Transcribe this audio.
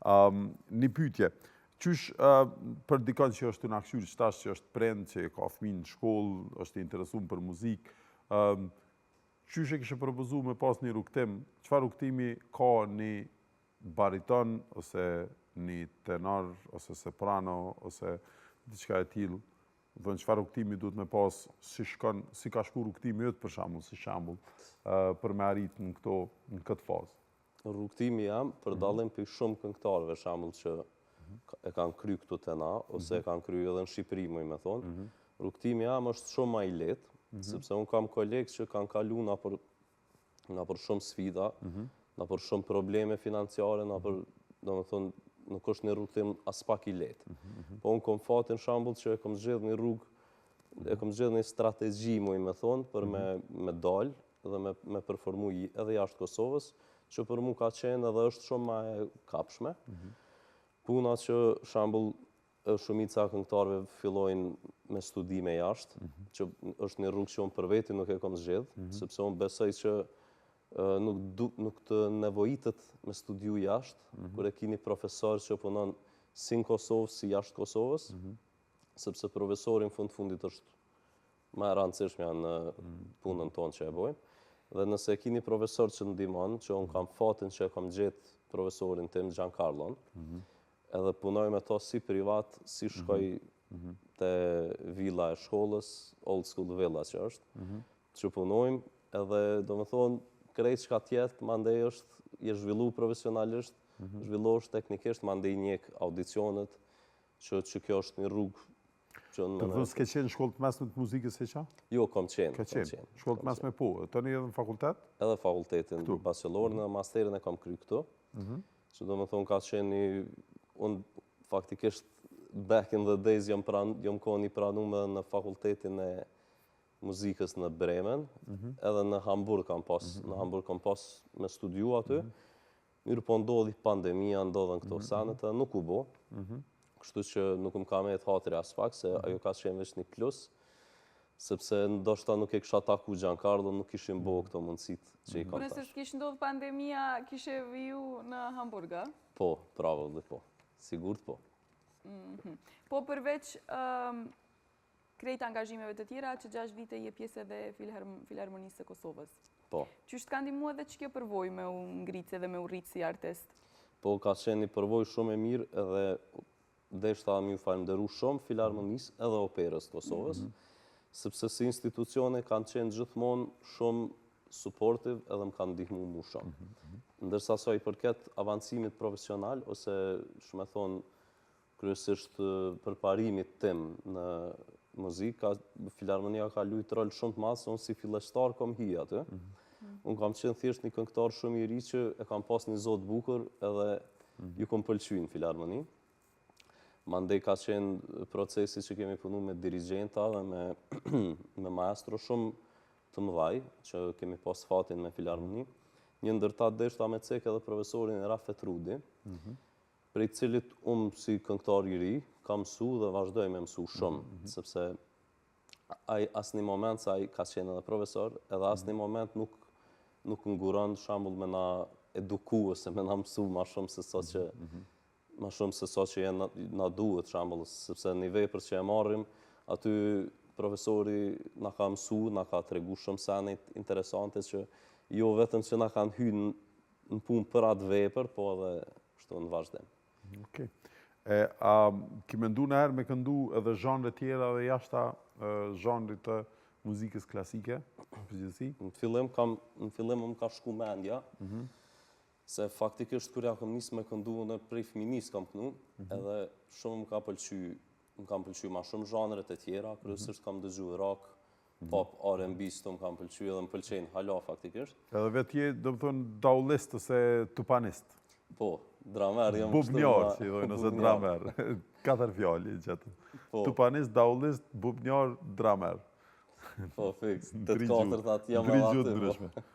Një pyetje. Qysh për dikon që është të naksyr, qëtash që është prend, që ka fëmin në shkollë, është interesum për muzikë, qysh e kështë propozu me pas një rukëtim, qëfar rukëtimi ka një bariton, ose një tenor, ose soprano, ose diçka e tillë, dhe në qëfar rukëtimi duhet me pas, si ka shku rukëtimi jëtë për shambull, si shambull, për me arrit në këtë fazë. Rukëtimi jam për dallim për shumë këngëtarëve, shambull që e kanë kry këtu të na, ose e kanë kry edhe në Shqipëri, me thonë. Rukëtimi jam është shumë ma i letë, sepse unë kam kolegë që kanë kalu na për shumë sfida, na për shumë probleme financiare, na për, do me thonë, nuk është një rukëtim as pak i letë. Po unë kom fatin shambull që e kom zgjedh një rrugë, e kom zgjedh një strategji, me thonë, për me dalë dhe me performu edhe jashtë Kosovës, që për mu ka qenë edhe është shumë ma e kapshme. Puna që shambull shumica këngëtarëve fillojnë me studime jashtë, që është një rrugë që unë për veti nuk e kom zgjedh, sepse unë besoj që nuk të nevojitet me studiu jashtë, kur e kini profesor që punon si në Kosovë, si jashtë Kosovës, sepse profesorin fundit është ma e rëndësishme në punën tonë që e bojmë. Dhe nëse e kini profesor që ndihmon, që unë kam fatin që e kam gjetë profesorin tim, Giancarlon, edhe punoj me to si privat, si shkoj të villa e shkollës, old school villa që është, që punojmë, edhe do me thonë, krejt që ka tjetë, mandej është, je zhvillu profesionalisht, zhvillosh teknikisht, mandej njek audicionet, që kjo është një rrugë. Të dhënë s'ke qenë shkollë të mesme të muzikës e qa? Jo, kom qenë. Ka qenë, shkollë të mesme po, të një edhe në fakultet? Edhe fakultetin, bachelor, në masterin e kam kry këtu, që do me thonë ka qenë unë faktikisht back in the days jom koni pranume në fakultetin e muzikës në Bremen, edhe në Hamburg kam pas me studiu aty, mirë po ndodhi pandemia, ndodhen këto sanet, nuk u bo, kështu që nuk më ka me jetë hatri as pak, se ajo ka qenë veç një plus, sepse ndoshta nuk e kisha taku Giancarlo, nuk ishim bo këto mundësit që i kam tash. Nëse s'kishë ndodhë pandemia, kishe viju në Hamburga? Po, probably po. Sigurt po. Po përveç krejt angazhimeve të tjera, që 6 vite je pjesë edhe Filharmonisë së Kosovës. Po. Qysh t'ka ndihmu edhe që kjo përvoj me u ngritse dhe me u rritë si artist? Po, ka qenë një përvoj shumë e mirë edhe deshta mi u falenderu shumë Filharmonisë edhe Operës Kosovës, sepse si institucione kanë qenë gjithmonë shumë supportive edhe më kanë ndihmu mu shumë. Ndërsa sa i përket avancimit profesional, ose shumë e thonë kryesisht përparimit tim në muzikë, Filharmonia ka lujtë rol shumë të madh, se unë si fillestar kom hi aty. Unë kam qenë thjesht një këngëtar shumë i ri që e kam pas një zot bukur edhe ju kom pëlqy në Filharmoni. Mandej ka qenë procesi që kemi punu me dirigenta dhe me maestro shumë të mëdhaj, që kemi pas fatin me Filharmoni. Një ndërta deshta me cek edhe profesorin Rafet Rudi, prej cilit unë si këngëtar i ri, kam mësu dhe vazhdoj me mësu shumë, sepse asë një moment, sa i ka qenë edhe profesor, edhe asë një moment nuk nguron shambull me na eduku, ose me na mësu ma shumë se so që na duhet shambull, sepse një vepër që e marrim, aty profesori na ka mësu, na ka tregu shumë sanit interesante që jo vetëm që na kanë hyrë në punë për atë vepër, po edhe shto në vazhdim. Okej. Ki mendu në herë me këndu edhe zhanre tjera dhe jashta zhanrit të muzikës klasike, përgjithësi? Në fillim më ka shku mendja, se faktikisht kërja kam nisë me këndu në prej fëminis kam kënu, edhe shumë më kam pëlqy ma shumë zhanret e tjera, kryesisht kam dëgju rock, pop, R&B, së më kam pëlqy edhe më pëlqejnë hala faktikisht. Edhe vetje, do më thonë, daulist ose tupanist? Po, dramer jam bubnjar, që i dojnë, ose dramer. 4 fjalli, gjithë. Tupanist, daulist, bubnjar, dramer. Po, fix. 8-4 atë jam edhe aty.